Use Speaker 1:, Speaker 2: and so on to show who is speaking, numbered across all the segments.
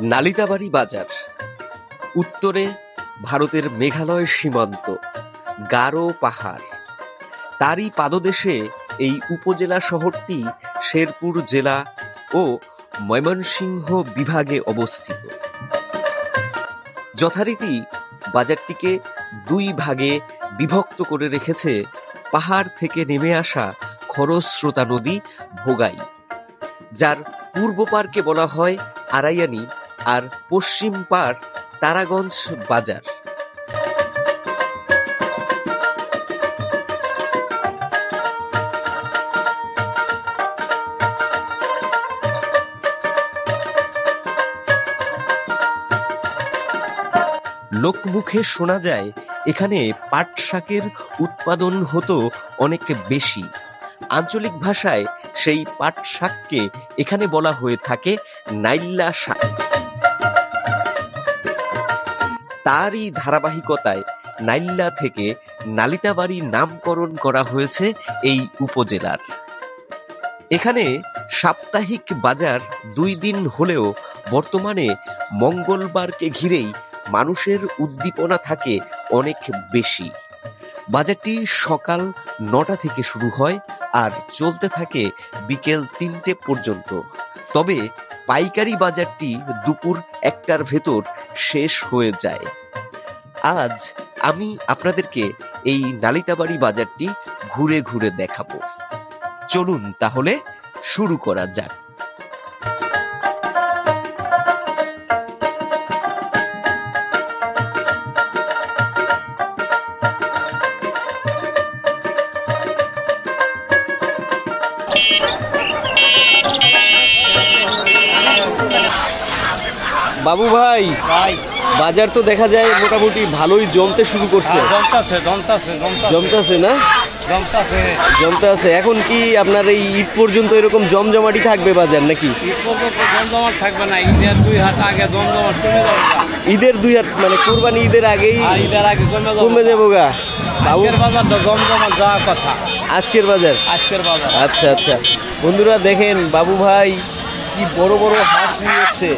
Speaker 1: নালিতাবাড়ি বাজার উত্তরে ভারতের মেঘালয় সীমান্ত, গারো পাহাড়, তারই পাদদেশে এই উপজেলা শহরটি শেরপুর জেলা ও ময়মনসিংহ বিভাগে অবস্থিত। যথারীতি বাজারটিকে দুই ভাগে বিভক্ত করে রেখেছে পাহাড় থেকে নেমে আসা খরস্রোতা নদী ভোগাই, যার পূর্ব পারকে বলা হয় আড়াইয়ানি আর পশ্চিম পার তারাগঞ্জ বাজার। লোকমুখে শোনা যায় এখানে পাট শাকের উৎপাদন হতো অনেক বেশি। আঞ্চলিক ভাষায় সেই পাট শাককে এখানে বলা হয়ে থাকে নাইল্লা শাক। তারই ধারাবাহিকতায় নাইল্লা থেকে নালিতাবাড়ি নামকরণ করা হয়েছে এই উপজেলার। এখানে সাপ্তাহিক বাজার 2 দিন হলেও বর্তমানে মঙ্গলবারকে ঘিরেই মানুষের উদ্দীপনা থাকে অনেক বেশি। বাজারটি সকাল 9টা থেকে শুরু হয় আর চলতে থাকে বিকেল 3টে পর্যন্ত। তবে পাইকারি বাজারটি দুপুর 1টার ভেতর শেষ হয়ে যায়। আজ আমি আপনাদেরকে এই নালিতাবাড়ি বাজারটি ঘুরে ঘুরে দেখাবো। চলুন তাহলে শুরু করা যাক। বাবু ভাই, বাজার তো দেখা যায় মোটামুটি ভালোই জমতে শুরু করছে। জমতেছে না? জমতে আছে। এখন কি আপনার এই ঈদ পর্যন্ত এরকম জমজমাটি থাকবে বাজার নাকি?
Speaker 2: ঈদ পর্যন্ত জমজমাট থাকবে না, ঈদের 2 হাট আগে জমজমাট কমে যাবে।
Speaker 1: ঈদের 2 হাট মানে কুরবানি ঈদের আগেই কমে যাবো গা।
Speaker 2: আজকের বাজার তো জমজমাট যাওয়ার কথা।
Speaker 1: আজকের বাজার?
Speaker 2: আজকের বাজার।
Speaker 1: আচ্ছা আচ্ছা। বন্ধুরা দেখেন বাবু ভাই কি বড় বড় হাঁস নিয়ে এসছে।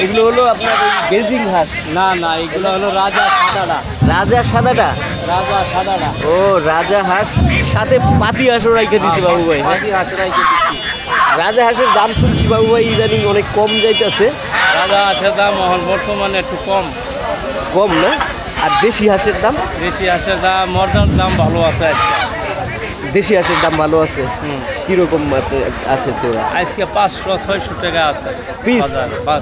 Speaker 1: এগুলো হলো আপনার ওই বেজিং হাঁস?
Speaker 2: না না, এগুলো হলো রাজা সাদাটা।
Speaker 1: রাজা সাদাটা?
Speaker 2: রাজা সাদাটা।
Speaker 1: ও রাজা হাঁস, সাথে পাতি হাঁসও রাইখে দিচ্ছে বাবু ভাই।
Speaker 2: পাতি হাঁস রাইখে দিচ্ছি।
Speaker 1: রাজা হাঁসের দাম শুনছি বাবু ভাই ইদানিং অনেক কম যাইতেছে।
Speaker 2: রাজা হাঁসের দাম এখন বর্তমানে একটু কম।
Speaker 1: কম না? আর দেশি হাঁসের দাম?
Speaker 2: দেশি হাঁসের দাম, মর্দার দাম ভালো আছে আজকে।
Speaker 1: দেশি হাঁসের দাম ভালো আছে? কিরকম আছে তোরা?
Speaker 2: আজকে 500-600 টাকা আছে
Speaker 1: পিস?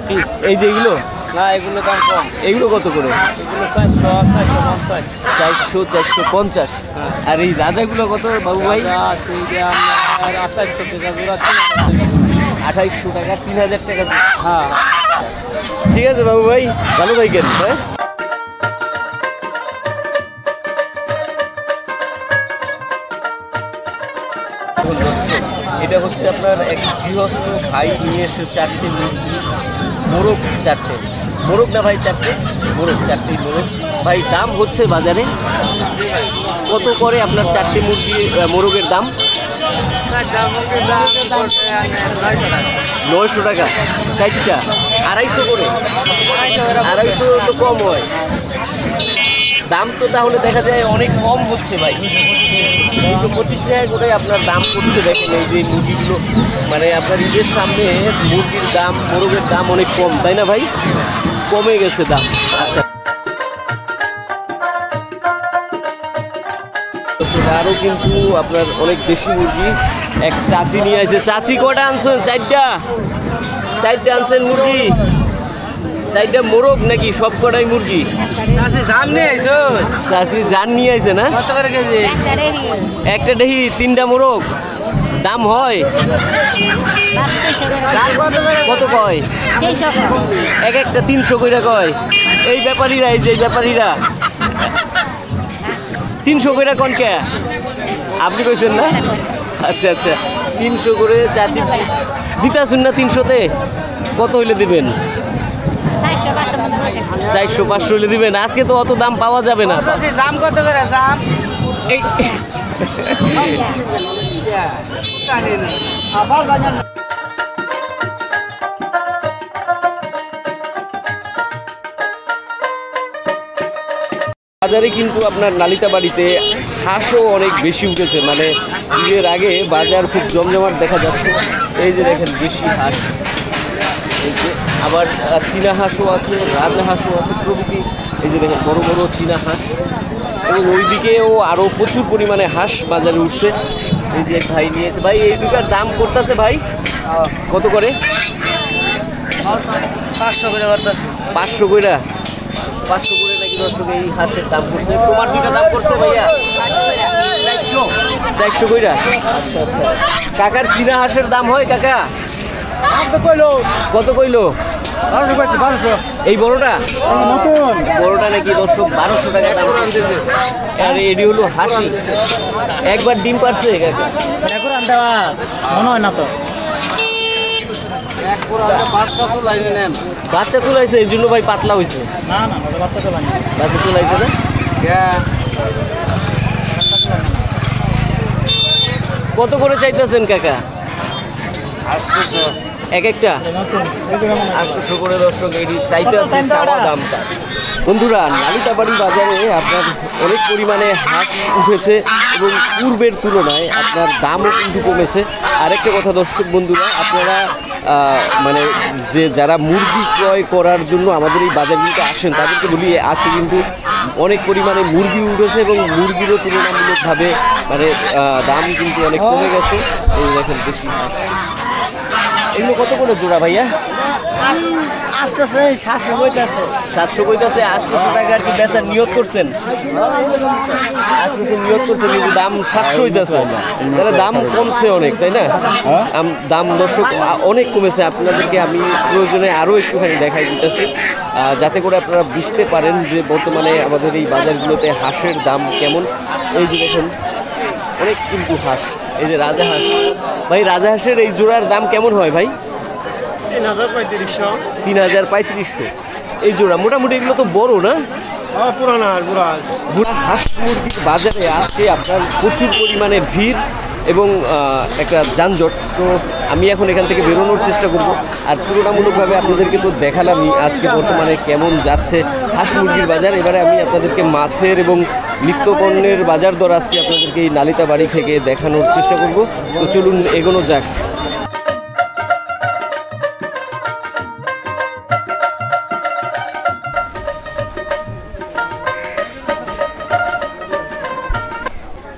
Speaker 2: পিস।
Speaker 1: এই যে এগুলো?
Speaker 2: না, এগুলো দাম কম।
Speaker 1: এগুলো কত করে?
Speaker 2: এগুলো 400-450।
Speaker 1: 400-450। আর এই রাজাগুলো কত বাবু ভাই?
Speaker 2: 2800 টাকা জোড়া।
Speaker 1: 2800 টাকা, 3000 টাকা।
Speaker 2: হ্যাঁ
Speaker 1: ঠিক আছে বাবু ভাই, ভালো থাকেন। হ্যাঁ, এটা হচ্ছে আপনার এক গৃহস্থ ভাই নিয়ে এসে 4টে মুরগি, মোরগ 4টে। মোরগ না ভাই 4টে? মোরগ 4টেই মোরগ। ভাই দাম হচ্ছে বাজারে কত করে আপনার 4টে মুরগি মোরগের দাম? 900 টাকা 4টা। 250 করে? 250 তো কম হয়। দাম তো তাহলে দেখা যায় অনেক কম হচ্ছে ভাই। 225 টাকা করে আপনার দাম করতে দেখেন। এই যে মুরগিগুলো মানে আপনার ঈদের সামনে মুরগির দাম, মোরগের দাম অনেক কম, তাই না ভাই? কমে গেছে দাম। আচ্ছা, আরও কিন্তু আপনার অনেক বেশি মুরগি। এক চাচি নিয়ে আসে। চাচি কটা আনছেন? 4টা আনছেন মুরগি? 4টা মোরগ নাকি সব কটাই মুরগি?
Speaker 2: চাচি জান নিয়ে আইছো?
Speaker 1: চাচি জান নিয়ে আইছে না?
Speaker 2: কত করে কেজি?
Speaker 1: একটা ডেহি 3টা মোরগ। দাম হয় কত কয়? এক একটা 300 কইরা কয়। এই ব্যাপারীরা, এই যে ব্যাপারীরা 300 কইরা কোন কে? আপনি কইছেন না? আচ্ছা আচ্ছা, 300 করে চাচি দিতাছুন না? 300-তে কত হইলে দিবেন? 400-500 হইলে দিবেন। আজকে তো অত দাম পাওয়া যাবে না।
Speaker 2: দাম কত করে? দাম
Speaker 1: এই বাজারে কিন্তু আপনার নালিতাবাড়িতে হাঁসও অনেক বেশি উঠেছে, মানে ঈদের আগে বাজার খুব জমজমাট দেখা যাচ্ছে। এই যে দেখেন বেশি হাঁস, এই যে আবার চীনা হাঁসও আছে, রাজা হাঁসও আছে প্রভৃতি। এই যে দেখেন বড় বড় চীনা হাঁস, এবং ওইদিকেও আরও প্রচুর পরিমাণে হাঁস বাজারে উঠছে। এই যে ভাই নিয়েছে। ভাই এই দুটার দাম করতেছে ভাই কত করে?
Speaker 3: 500 করে করতেছে।
Speaker 1: 500 কইরা, 500 করে নাকি দর্শক এই হাঁসের দাম করছে। তোমার দুটা দাম করছে ভাইয়া 400 কইরা। আচ্ছা আচ্ছা। কাকার চীনা হাঁসের দাম হয় কাকা কত কইলো?
Speaker 3: 1200।
Speaker 1: এই বড়টা
Speaker 3: নতুন
Speaker 1: বড়টা নাকি দর্শক 1200 টাকা দাম কিনতেছে। আর এটি হলো হাসি, একবার ডিম পারছে কাকা?
Speaker 3: এখন দেওয়া মনে হয় না তো।
Speaker 2: বাচ্চা তো লাইনে নেন।
Speaker 1: বাচ্চা তুলাইছে এই জন্য ভাই পাতলা হয়েছে।
Speaker 3: না না বাচ্চা তো লাগে।
Speaker 1: বাচ্চা তুলাইছে না? কত করে চাইতেছেন কাকা?
Speaker 2: 800।
Speaker 1: এক একটা 800 করে দর্শক এটি চাইতে আছে চাওয়া দামটা। বন্ধুরা নালিতাবাড়ি বাজারে আপনার অনেক পরিমাণে হাঁস উঠেছে এবং পূর্বের তুলনায় আপনার দামও কিন্তু কমেছে। আরেকটা কথা দর্শক বন্ধুরা, আপনারা মানে যে যারা মুরগি ক্রয় করার জন্য আমাদের এই বাজারগুলিতে আসেন তাদেরকে বলি আছে কিন্তু অনেক পরিমাণে মুরগি উঠেছে এবং মুরগিরও তুলনামূলকভাবে মানে দাম কিন্তু অনেক কমে গেছে। এই দেখেন বেশি হাঁস। এগুলো কত করে জোড়া ভাইয়া?
Speaker 3: 700 কইতাছে।
Speaker 1: 700 কইতাছে। 800 টাকা আর কি বেচার নিয়ত করছেন? 800 নিয়ত করছেন কিন্তু দাম 700 হইতাছে। তাহলে দাম কমছে অনেক, তাই না? দাম দর্শক অনেক কমেছে। আপনাদেরকে আমি প্রয়োজনে আরও একটুখানি দেখাই দিতেছি যাতে করে আপনারা বুঝতে পারেন যে বর্তমানে আমাদের এই বাজারগুলোতে হাঁসের দাম কেমন। এই যে দেখুন অনেক কিন্তু হাঁস। এই যে রাজা হাঁস। ভাই রাজা হাঁসের এই জোড়ার দাম কেমন হয় ভাই?
Speaker 3: 3500।
Speaker 1: 3500 এই জোড়া। মোটামুটি এগুলো তো বড় না?
Speaker 3: পুরানা
Speaker 1: বুড়া হাঁস মুরগির বাজারে আজকে আপনার প্রচুর পরিমাণে ভিড় এবং একটা যানজট। তো আমি এখন এখান থেকে বেরোনোর চেষ্টা করব। আর তুলনামূলকভাবে আপনাদেরকে তো দেখালামই আজকে বর্তমানে কেমন যাচ্ছে হাঁস মুরগির বাজার। এবারে আমি আপনাদেরকে মাছের এবং নিত্যপণ্যের বাজার দর আজকে আপনাদেরকে এই নালিতাবাড়ি থেকে দেখানোর চেষ্টা করব। তো চলুন এগোনো যাক।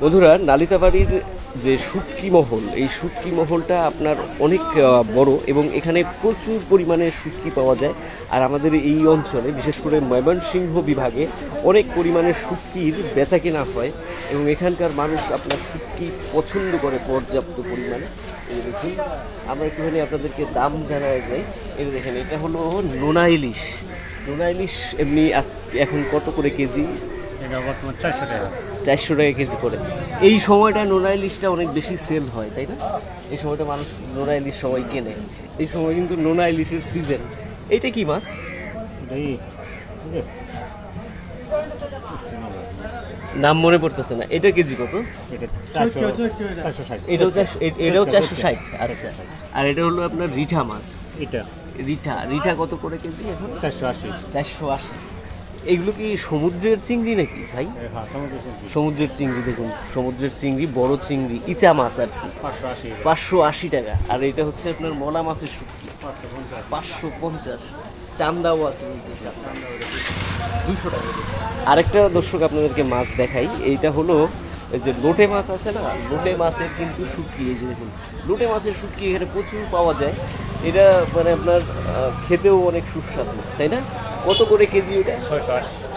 Speaker 1: বন্ধুরা নালিতাবাড়ির যে শুটকি মহল, এই শুটকি মহলটা আপনার অনেক বড় এবং এখানে প্রচুর পরিমাণে শুটকি পাওয়া যায়। আর আমাদের এই অঞ্চলে বিশেষ করে ময়মনসিংহ বিভাগে অনেক পরিমাণে শুটকির বেচা কেনা হয় এবং এখানকার মানুষ আপনার শুটকি পছন্দ করে পর্যাপ্ত পরিমাণে। এই দেখুন আমরা একটুখানি আপনাদেরকে দাম জানায় যাই। এই দেখেন এটা হলো নোনা ইলিশ। নোনা ইলিশ এমনি এখন কত করে কেজি?
Speaker 3: এটা বর্তমান 400 টাকা।
Speaker 1: 400 টাকা কেজি করে। এই সময়টা নোনা ইলিশটা অনেক বেশি সেল হয়, তাই না? এই সময়টা মানুষ নোনা ইলিশ সবাই কেনে। এই সময় কিন্তু নোনা ইলিশের সিজন। এইটা কি মাছ? নাম মনে পড়তেছে না। এটা কেজি কত? এটাও 460। আচ্ছা। আর এটা হলো আপনার রিঠা মাছ। রিঠা কত করে কেজি এখন? 480। এগুলো কি সমুদ্রের চিংড়ি নাকি ভাই? সমুদ্রের চিংড়ি। দেখুন সমুদ্রের চিংড়ি, বড় চিংড়ি, ইচা মাছ আর কি। 580 টাকা। আর এটা হচ্ছে আপনার মলা মাছের শুটকি 550। চান্দাও আছে 200 টাকা। আরেকটা দর্শক আপনাদেরকে মাছ দেখাই। এইটা হলো এই যে লোটে মাছ আছে না, লোটে মাছের কিন্তু শুটকি। এই যে দেখুন লোটে মাছের শুটকি এখানে প্রচুর পাওয়া যায়। এটা মানে আপনার খেতেও অনেক সুস্বাদু, তাই না? কত করে কেজি এটা?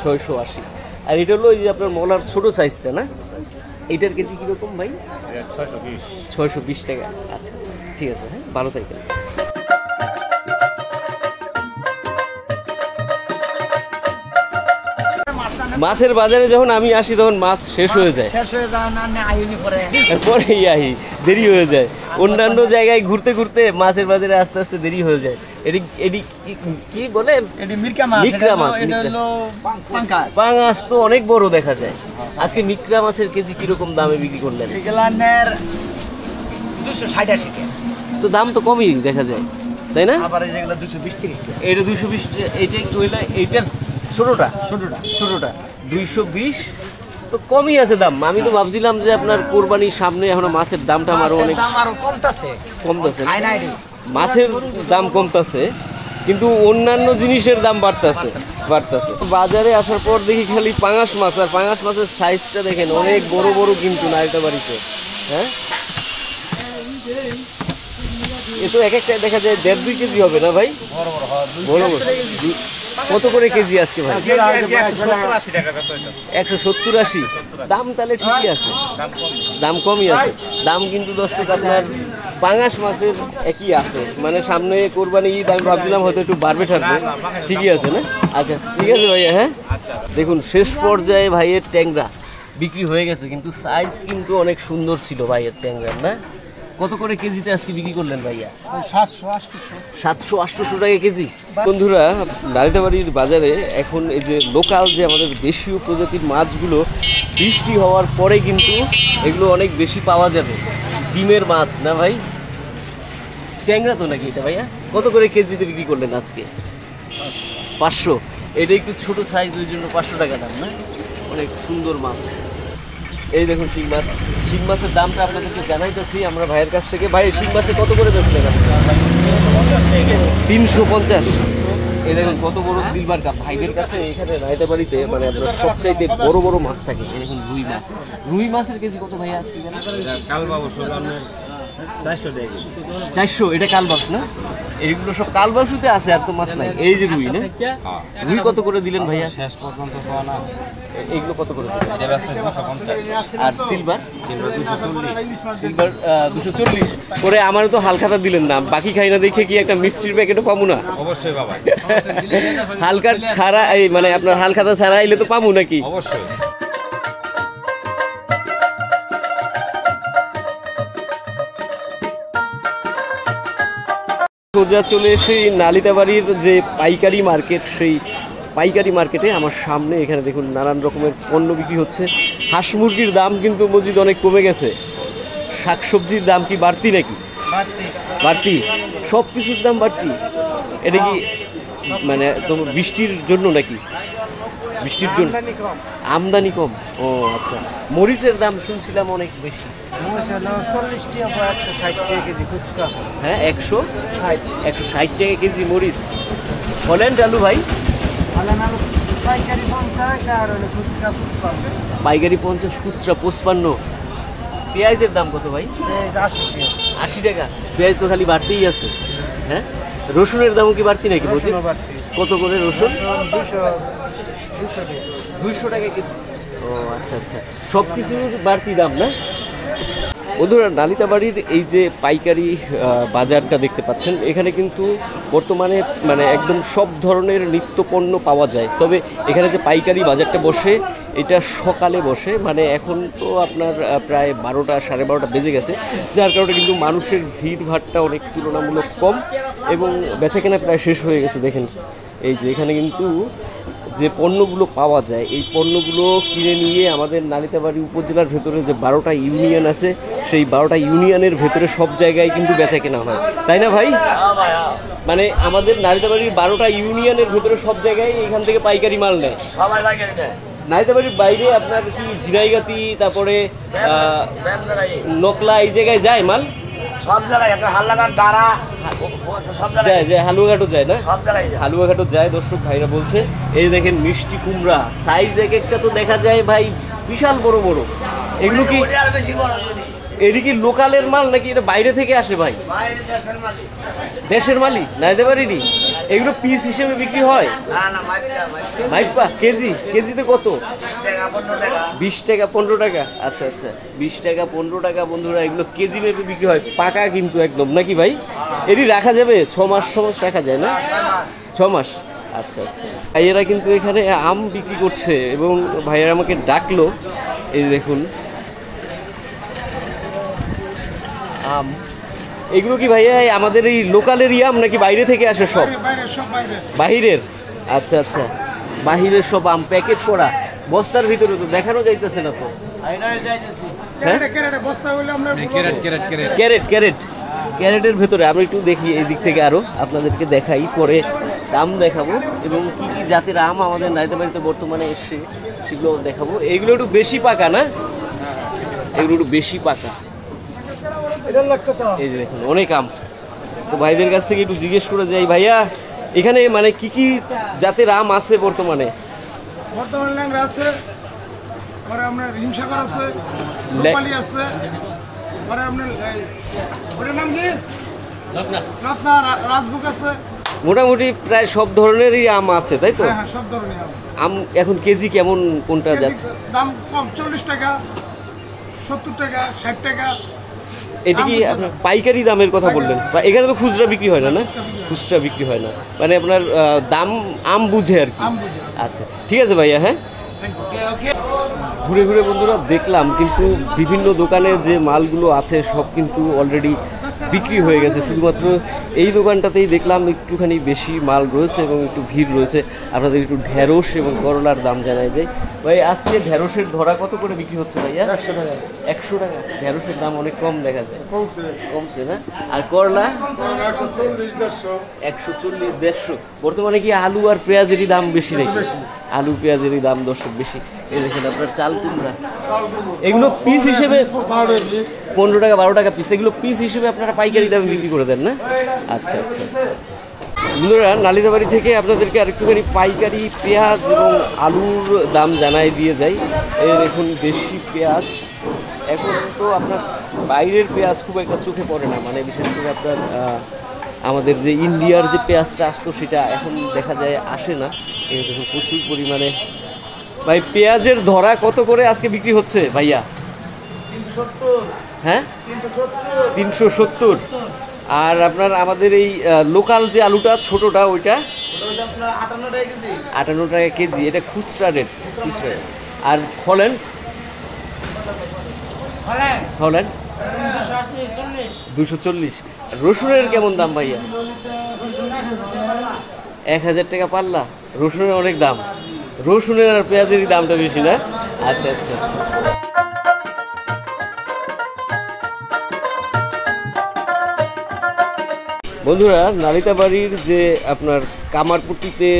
Speaker 1: 680। আর এটা হলো এই যে আপনার মলার ছোট সাইজটা না, এটার কেজি কীরকম ভাই? 620 টাকা। আচ্ছা ঠিক আছে, হ্যাঁ ভালো থাকবেন। মাছের বাজারে যখন আমি আসি তখন মাছ শেষ হয়ে যায়, পরেই আহি, দেরি হয়ে যায়। অন্যান্য জায়গায় ঘুরতে ঘুরতে মাছের বাজারে আস্তে আস্তে দেরি হয়ে যায়। এটি কি বলে? মিকরা মাছ। পাঙাশ তো অনেক বড় দেখা যায়। আজকে মিকরা মাছের কেজি কিরকম দামে বিক্রি করলেন?
Speaker 3: 260-80 টাকা।
Speaker 1: তো দাম তো কমই দেখা যায়, তাই না?
Speaker 3: আবার যেগুলো 220-30 টাকা।
Speaker 1: এটা 220 টাকা। এইটা একটু হইলে এইটার ছোটটা। 220 তো কমই আছে দাম। আমি তো ভাবছিলাম যে আপনার কোরবানির সামনে এখনো মাছের দামটা আরো অনেক কমতেছে। মাছের দাম কমতেছে কিন্তু অন্যান্য জিনিসের দাম বাড়তেছে। বাজারে আসার পর দেখি খালি পাঙাশ মাছ, আর পাঙাশ মাছের সাইজটা দেখেন অনেক বড় বড় কিন্তু নালিতাবাড়িতে। হ্যাঁ, এ তো এক একটা দেখা যায় 1.5-2 কেজি হবে না ভাই? বড় বড়। কত করে কেজি আজকে ভাই? 170-80। দাম তাহলে ঠিকই আছে, দাম কমই আছে। দাম কিন্তু দর্শক আপনার পাঙাশ মাছের একই আছে, মানে সামনে কোরবানি ঈদ, আমি ভাবছিলাম হয়তো একটু বাড়বে থাকবে। ঠিকই আছে না? আচ্ছা ঠিক আছে ভাইয়া। হ্যাঁ, দেখুন শেষ পর্যায়ে ভাইয়ের ট্যাংরা বিক্রি হয়ে গেছে, কিন্তু সাইজ কিন্তু অনেক সুন্দর ছিল ভাইয়ের ট্যাংরার। না, কত করে কেজিতে আজকে বিক্রি করলেন ভাইয়া? 700-800 টাকা কেজি। বন্ধুরা, নালিতাবাড়ির বাজারে এখন এই যে লোকাল যে আমাদের দেশীয় প্রজাতির মাছগুলো বৃষ্টি হওয়ার পরে কিন্তু এগুলো অনেক বেশি পাওয়া যাবে। ডিমের মাছ না ভাই? ট্যাংরা তো নাকি এটা ভাইয়া? কত করে কেজিতে বিক্রি করলেন আজকে? 500। এটা একটু ছোট সাইজ, ওই জন্য 500 টাকা দাম। না, অনেক সুন্দর মাছ। এই দেখুন শিং মাছ। শিং মাছের দামটা আপনাদেরকে জানাইতেছি আমরা ভাইয়ের কাছ থেকে। ভাই শিং মাছে কত করে বেচলেন আজকে? 350। এই দেখুন কত বড় সিলভার কাপ ভাইদের কাছে। এখানে নালিতাবাড়িতে মানে আপনার সবচাইতে বড় বড় মাছ থাকে। এই দেখুন রুই মাছ। রুই মাছের কেজি কত ভাই আজকে? 400। এটা কালবাস না? এইগুলো সব কালবাসুতে আছে, আর তো মাছ নাই। এই যে রুই না, রুই কত করে দিলেন ভাইয়া? শেষ পর্যন্ত এইগুলো কত করে? আর সিলভার? সিলভার 240 করে। আমারও তো হালখাতা দিলেন না, বাকি খাই না দেখে কি একটা মিষ্টির প্যাকেটও পাবো না? অবশ্যই বাবা। হালকা ছাড়া এই মানে আপনার হালখাতা ছাড়া এলে তো পাবো নাকি? অবশ্যই। সোজা চলে এসে নালিতাবাড়ির যে পাইকারি মার্কেট, সেই পাইকারি মার্কেটে আমার সামনে এখানে দেখুন নানান রকমের পণ্য বিক্রি হচ্ছে। হাঁস মুরগির দাম কিন্তু মজিদ অনেক কমে গেছে। শাকসবজির দাম কি বাড়তি নাকি? বাড়তি, সব কিছুর দাম বাড়তি। এটা কি মানে তোমার বৃষ্টির জন্য নাকি? বৃষ্টির জন্য আমদানি কম। ও আচ্ছা। মরিচের দাম শুনছিলাম অনেক বেশি।
Speaker 3: 40 টাকা 160 টাকা কেজি ফুচকা।
Speaker 1: হ্যাঁ, 160 টাকা কেজি মরিচ। হল্যান্ড আলু ভাই?
Speaker 3: পাইকারি 50 আর ফুচকা 55।
Speaker 1: পাইকারি 50, খুচরা 55। পেঁয়াজের দাম কত ভাই? 80 টাকা। পেঁয়াজ তো খালি বাড়তেই আছে। হ্যাঁ, রসুনের দামও কি বাড়তি নাকি? কত করে রসুন? 200 টাকা কেজি। ও আচ্ছা আচ্ছা, সব কিছুর বাড়তি দাম না? বন্ধুরা, নালিতাবাড়ির এই যে পাইকারি বাজারটা দেখতে পাচ্ছেন, এখানে কিন্তু বর্তমানে মানে একদম সব ধরনের নিত্য পণ্য পাওয়া যায়। তবে এখানে যে পাইকারি বাজারটা বসে, এটা সকালে বসে, মানে এখন তো আপনার প্রায় 12টা 12:30 বেজে গেছে, যার কারণে কিন্তু মানুষের ভিড়ভাড়টা অনেক তুলনামূলক কম এবং বেচাকেনা প্রায় শেষ হয়ে গেছে। দেখেন এই যে এখানে কিন্তু যে পণ্যগুলো পাওয়া যায়, এই পণ্যগুলো কিনে নিয়ে আমাদের নালিতাবাড়ি উপজেলার ভেতরে যে 12টা ইউনিয়ন আছে, সেই 12টা ইউনিয়নের ভেতরে সব জায়গায় কিন্তু বেচা কেনা হয়, তাই না ভাই? মানে আমাদের নালিতাবাড়ির 12টা ইউনিয়নের ভেতরে সব জায়গায় এখান থেকে পাইকারি মাল নেয়, সবাই পাইকারি নেয়। নালিতাবাড়ির বাইরে আপনার কি ঝিনাইগাতি, তারপরে নকলা, এই জায়গায় যায় মাল?
Speaker 4: সব জায়গায় হালুয়াঘাট দ্বারা সব জায়গায়
Speaker 1: যায়, হালুয়াঘাটও যায় না? সব জায়গায় হালুয়াঘাটও যায়। দর্শক ভাইরা বলছে এই দেখেন মিষ্টি কুমড়া, সাইজ এক একটা তো দেখা যায় ভাই বিশাল বড় বড়। এগুলো কি এটি কি লোকালের মাল নাকি এটা বাইরে থেকে আসে ভাই? দেশের মালি নালিতাবাড়িরই। এগুলো পিস হিসেবে বিক্রি হয়? মাইপা কেজিতে কত? 20 টাকা 15 টাকা। আচ্ছা আচ্ছা, 20 টাকা 15 টাকা। বন্ধুরা, এগুলো কেজি মেপে বিক্রি হয়, পাকা কিন্তু একদম নাকি ভাই? এটি রাখা যাবে 6 মাস রাখা যায় না? 6 মাস। আচ্ছা আচ্ছা। ভাইয়েরা কিন্তু এখানে আম বিক্রি করছে এবং ভাইয়েরা আমাকে ডাকলো। এই দেখুন আম। এগুলো কি ভাইয়া আমাদের এই লোকালেরই আম নাকি বাইরে থেকে আসে? সব বাহিরের। আচ্ছা আচ্ছা, বাহিরের সব আম প্যাকেট করা বস্তার ভিতরে, তো দেখানো যাইতেছে না তো। ক্যারেটের ভেতরে আমরা একটু দেখি এই দিক থেকে, আরো আপনাদেরকে দেখাই, পরে দাম দেখাবো এবং কি কি জাতের আম আমাদের নালিতাবাড়িতে বর্তমানে এসছে সেগুলো দেখাবো। এইগুলো একটু বেশি পাকা না, এগুলো একটু বেশি পাকা। এই যে দেখুন অনেক আম। তো ভাইদের কাছ থেকে একটু জিজ্ঞেস করে যাই, ভাইয়া এখানে মানে কি কি জাতের আম আছে বর্তমানে?
Speaker 3: বর্তমানে ল্যাংড়া আছে, পরে আপনার হিমসাগর আছে, রূপালী আছে, পরে আপনার ওটার নাম কি রত্না, রাজভোগ আছে।
Speaker 1: মোটামুটি প্রায় সব ধরনেরই আম আছে, তাই তো?
Speaker 3: হ্যাঁ, সব ধরনের আম।
Speaker 1: আম এখন কেজি কেমন কোনটা যাচ্ছে?
Speaker 3: দাম কম, 40 টাকা, 70 টাকা, 60 টাকা।
Speaker 1: এটা কি আপনার পাইকারি দামের কথা বললেন? বা এখানে তো খুচরা বিক্রি হয় না? না, খুচরা বিক্রি হয় না, মানে আপনার দাম আম বুঝে আর কি। আচ্ছা ঠিক আছে ভাইয়া, হ্যাঁ। ঘুরে ঘুরে বন্ধুরা দেখলাম, কিন্তু বিভিন্ন দোকানে যে মালগুলো আছে সব কিন্তু অলরেডি বিক্রি হয়ে গেছে। শুধুমাত্র এই দোকানটাতেই দেখলাম একটুখানি বেশি মাল রয়েছে এবং একটু ভিড় রয়েছে। আপনাদের একটু ঢেঁড়স এবং করলার দাম জানাই যায়। ভাই আজকে ঢেঁড়সের ধরা কত করে বিক্রি হচ্ছে ভাইয়া?
Speaker 3: 100 টাকা।
Speaker 1: 100 টাকা। ঢেঁড়সের দাম অনেক কম দেখা যায়। কমছে না? আর করলা 140, 150। বর্তমানে কি আলু আর পেঁয়াজেরই দাম বেশি নাকি? আলু পেঁয়াজেরই দাম দর্শক বেশি। এই দেখেন আপনার চাল কুমড়া, এগুলো পিস হিসেবে 15 টাকা 12 টাকা পিস। এগুলো পিস হিসেবে আপনারা পাইকারি দামে বিক্রি করে দেন না? আচ্ছা আচ্ছা আচ্ছা। বন্ধুরা নালিতাবাড়ি থেকে আপনাদেরকে আরেকটুখানি পাইকারি পেঁয়াজ এবং আলুর দাম জানাই দিয়ে যাই। এই দেখুন দেশি পেঁয়াজ, এখন তো আপনার বাইরের পেঁয়াজ খুব একটা চোখে পড়ে না, মানে বিশেষ করে আপনার আমাদের যে ইন্ডিয়ার যে পেঁয়াজটা আসতো সেটা এখন দেখা যায় আসে না। এই দেখুন প্রচুর পরিমাণে। ভাই পেঁয়াজের ধরা কত করে আজকে বিক্রি হচ্ছে ভাইয়া?
Speaker 3: 370।
Speaker 1: হ্যাঁ 370। আর আপনার আমাদের এই লোকাল যে আলুটা ছোটটা ওইটা 58 টাকা কেজি। এটা খুচরা রেট, খুচরা। আর ফলেন 240। রসুনের কেমন দাম ভাইয়া? 1000 টাকা পাল্লা। রসুনের অনেক দাম। রসুনের আর পেঁয়াজেরই দামটা বেশি না? আচ্ছা আচ্ছা। বন্ধুরা নালিতাবাড়ির যে আপনার কামারপট্টিতে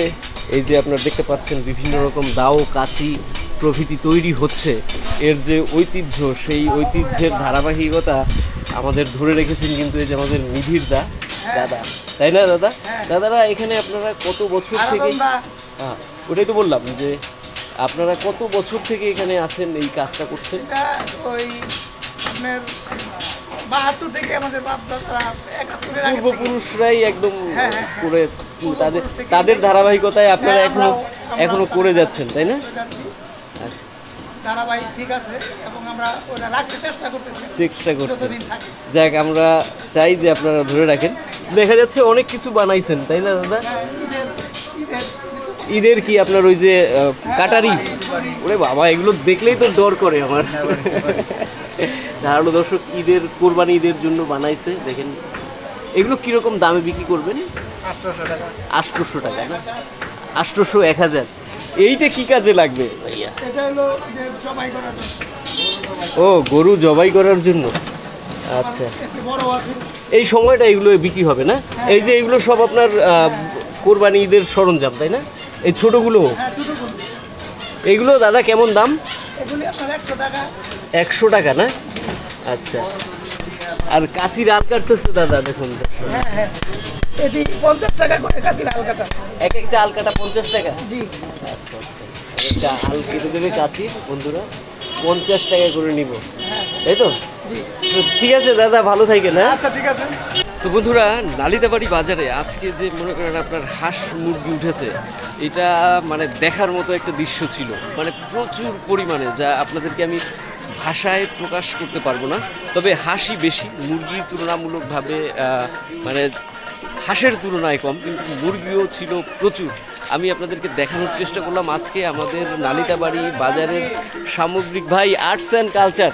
Speaker 1: এই যে আপনার দেখতে পাচ্ছেন বিভিন্ন রকম দাও কাচি প্রভৃতি তৈরি হচ্ছে, এর যে ঐতিহ্য সেই ঐতিহ্যের ধারাবাহিকতা আমাদের ধরে রেখেছেন কিন্তু এই যে আমাদের নিধির দাদা, তাই না দাদা? দাদারা এখানে আপনারা কত বছর থেকে? হ্যাঁ ওটাই তো বললাম যে আপনারা কত বছর থেকে এখানে আছেন, এই কাজটা করছেন?
Speaker 3: ওই আপনার 72 থেকে আমাদের বাপ দাদারা 71 এর আগে
Speaker 1: পূর্বপুরুষরাই একদম করে তাদের ধারাবাহিকতায় আপনারা এখনো করে যাচ্ছেন, তাই না?
Speaker 3: ধারাবাহিক ঠিক আছে এবং আমরা ওটা রাখতে চেষ্টা করতেছি।
Speaker 1: যাক আমরা চাই যে আপনারা ধরে রাখেন। দেখা যাচ্ছে অনেক কিছু বানাইছেন, তাই না দাদা? ঈদের কি আপনার ওই যে কাটারি? ওরে বাবা, এগুলো দেখলেই তো ডর করে আমার। ধারালো দর্শক ঈদের কোরবানি ঈদের জন্য বানাইছে। দেখেন এগুলো কিরকম দামে বিক্রি করবেন? 800 টাকা না? 800, 1000। এইটা কি কাজে লাগবে ভাইয়া?
Speaker 3: এটা হলো যে জবাই করার জন্য।
Speaker 1: ও গরু জবাই করার জন্য। আচ্ছা এই সময়টা এগুলো বিক্রি হবে না? এই যে এগুলো সব আপনার কোরবানি ঈদের সরঞ্জাম, তাই না? এই ছোটগুলো, এইগুলো দাদা কেমন দাম?
Speaker 3: এগুলি আপনার 100 টাকা।
Speaker 1: 100 টাকা না? আচ্ছা। আর কাঁচির আল কাটতেছে দাদা, দেখুন।
Speaker 3: হ্যাঁ এটি 50 টাকা করে কাঁচির আল কাটা।
Speaker 1: একটা আল কাটা 50 টাকা?
Speaker 3: জি।
Speaker 1: আচ্ছা আচ্ছা। একটা আল কেটে দেবে কাঁচির বন্ধুরা, 50 টাকা করে নিব, তাই তো?
Speaker 3: জি
Speaker 1: ঠিক আছে দাদা, ভালো থাকেন। হ্যাঁ
Speaker 3: আচ্ছা ঠিক আছে।
Speaker 1: তো বন্ধুরা নালিতাবাড়ি বাজারে আজকে যে মনে করেন আপনার হাঁস মুরগি উঠেছে, এটা মানে দেখার মতো একটা দৃশ্য ছিল, মানে প্রচুর পরিমাণে, যা আপনাদেরকে আমি ভাষায় প্রকাশ করতে পারবো না। তবে হাঁসই বেশি, মুরগি তুলনামূলকভাবে মানে হাঁসের তুলনায় কম, কিন্তু মুরগিও ছিল প্রচুর। আমি আপনাদেরকে দেখানোর চেষ্টা করলাম আজকে আমাদের নালিতাবাড়ি বাজারের সামগ্রিক ভাই আর্টস অ্যান্ড কালচার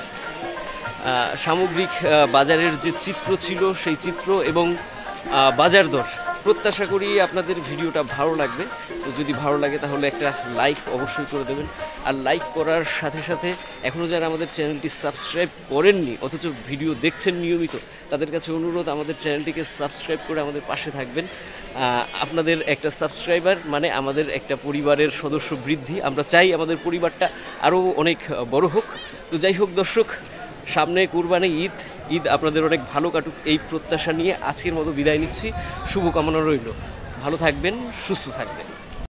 Speaker 1: সামগ্রিক বাজারের যে চিত্র ছিল সেই চিত্র এবং বাজার দর প্রত্যাশা করি আপনাদের ভিডিওটা ভালো লাগবে। তো যদি ভালো লাগে তাহলে একটা লাইক অবশ্যই করে দেবেন। আর লাইক করার সাথে সাথে এখনও যারা আমাদের চ্যানেলটি সাবস্ক্রাইব করেননি অথচ ভিডিও দেখছেন নিয়মিত, তাদের কাছে অনুরোধ আমাদের চ্যানেলটিকে সাবস্ক্রাইব করে আমাদের পাশে থাকবেন। আপনাদের একটা সাবস্ক্রাইবার মানে আমাদের একটা পরিবারের সদস্য বৃদ্ধি। আমরা চাই আমাদের পরিবারটা আরও অনেক বড় হোক। তো যাই হোক দর্শক, সামনে কুরবানি ঈদ আপনাদের অনেক ভালো কাটুক এই প্রত্যাশা নিয়ে আজকের মতো বিদায় নিচ্ছি। শুভকামনা রইল। ভালো থাকবেন, সুস্থ থাকবেন।